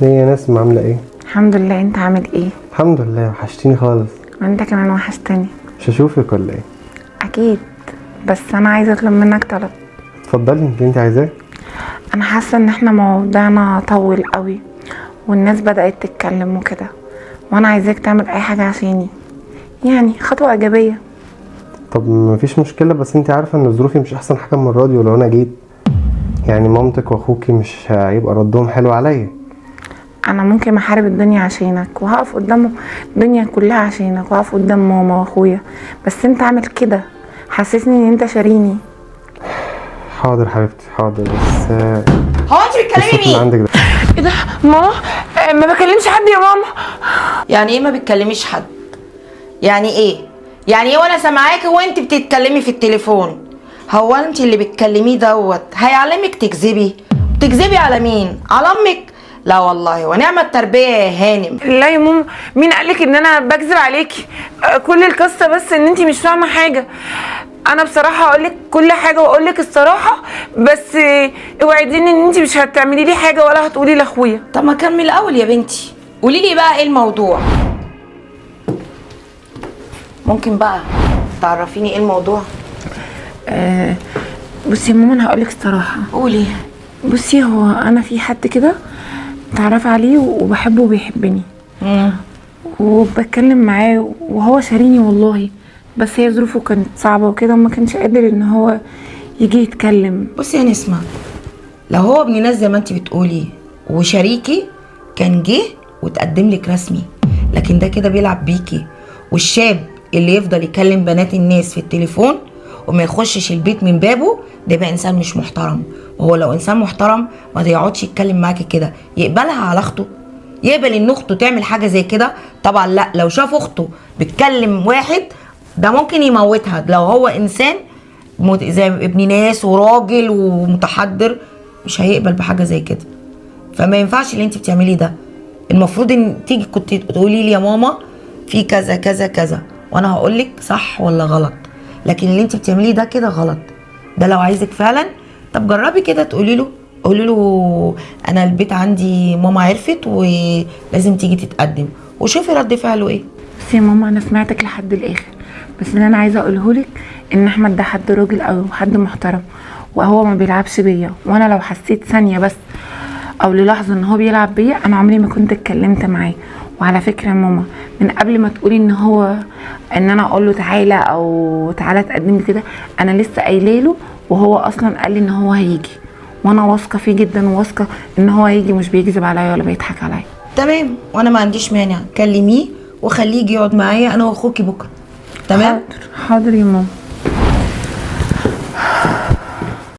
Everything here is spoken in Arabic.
ايه يا نسمة عاملة ايه؟ الحمد لله. انت عامل ايه؟ الحمد لله، وحشتيني خالص. وانت كمان وحشتني. مش هشوفك ولا ايه؟ اكيد، بس انا عايزه اطلب منك طلب. اتفضلي، انت عايزاه؟ انا حاسه ان احنا موضوعنا طول قوي والناس بدات تتكلم وكده، وانا عايزاك تعمل اي حاجه عشاني، يعني خطوه ايجابيه. طب مفيش مشكلة، بس انت عارفة ان ظروفي مش احسن حاجة المرة دي، ولو انا جيت يعني مامتك واخوكي مش هيبقى ردهم حلو عليا. انا ممكن احارب الدنيا عشانك وهقف قدام الدنيا كلها عشانك وهقف قدام ماما واخويا، بس انت عامل كده حسسني ان انت شاريني. حاضر حبيبتي حاضر، بس هو انت بتكلمي الصوت اللي مين؟ عندك ده ايه ده ماما؟ ما بكلمش حد يا ماما. يعني ايه ما بتكلميش حد؟ يعني ايه؟ يعني ايه وانا سامعاكي وانت بتتكلمي في التليفون؟ هو انت اللي بتكلميه دوت هيعلمك تكذبي؟ تكذبي على مين؟ على امك؟ لا والله ونعم التربيه يا هانم. لا يا ماما، مين قالك ان انا بكذب عليكي؟ كل القصه بس ان انتي مش فاهمه حاجه. انا بصراحه هقولك كل حاجه واقولك الصراحه، بس اوعديني ان انتي مش هتعملي لي حاجه ولا هتقولي لاخويا. طب ما كمل الاول يا بنتي، قولي لي بقى ايه الموضوع؟ ممكن بقى تعرفيني ايه الموضوع؟ بصي يا ماما، انا هقولك الصراحه. قولي. بصي، هو انا في حد كده متعرف عليه وبحبه وبيحبني وبتكلم معاه وهو شاريني والله، بس هي ظروفه كانت صعبه وكده وما كانش قادر ان هو يجي يتكلم. بصي يا نسمة، لو هو ابن ناس زي ما انت بتقولي وشريكي كان جه وتقدم لك رسمي، لكن ده كده بيلعب بيكي. والشاب اللي يفضل يكلم بنات الناس في التليفون وما يخشش البيت من بابه ده بقى انسان مش محترم. وهو لو انسان محترم ما يقعدش يتكلم معاكي كده. يقبلها على اخته؟ يقبل ان اخته تعمل حاجه زي كده؟ طبعا لا. لو شاف اخته بتكلم واحد ده ممكن يموتها لو هو انسان زي ابن ناس وراجل ومتحضر، مش هيقبل بحاجه زي كده. فما ينفعش اللي انت بتعمليه ده. المفروض ان تيجي كنت تقولي لي يا ماما في كذا كذا كذا وانا هقول لك صح ولا غلط، لكن اللي انت بتعمليه ده كده غلط. ده لو عايزك فعلا، طب جربي كده تقولي له، قولي له انا البيت عندي ماما عرفت ولازم تيجي تتقدم، وشوفي رد فعله ايه. بس يا ماما، انا سمعتك لحد الاخر، بس اللي انا عايزه اقوله لك ان احمد ده حد راجل او حد محترم وهو ما بيلعبش بيا، وانا لو حسيت ثانيه بس او للحظه ان هو بيلعب بيا انا عمري ما كنت اتكلمت معاه. وعلى فكره يا ماما، من قبل ما تقولي ان انا اقول له تعالى او تعالى تقدم لي كده، انا لسه قايله له وهو اصلا قال لي ان هو هيجي، وانا واثقه فيه جدا وواثقه ان هو هيجي، مش بيكذب عليا ولا بيضحك عليا. تمام، وانا ما عنديش مانع. كلميه وخليه يجي يقعد معايا انا واخوكي بكره. تمام. حاضر حاضر يا ماما.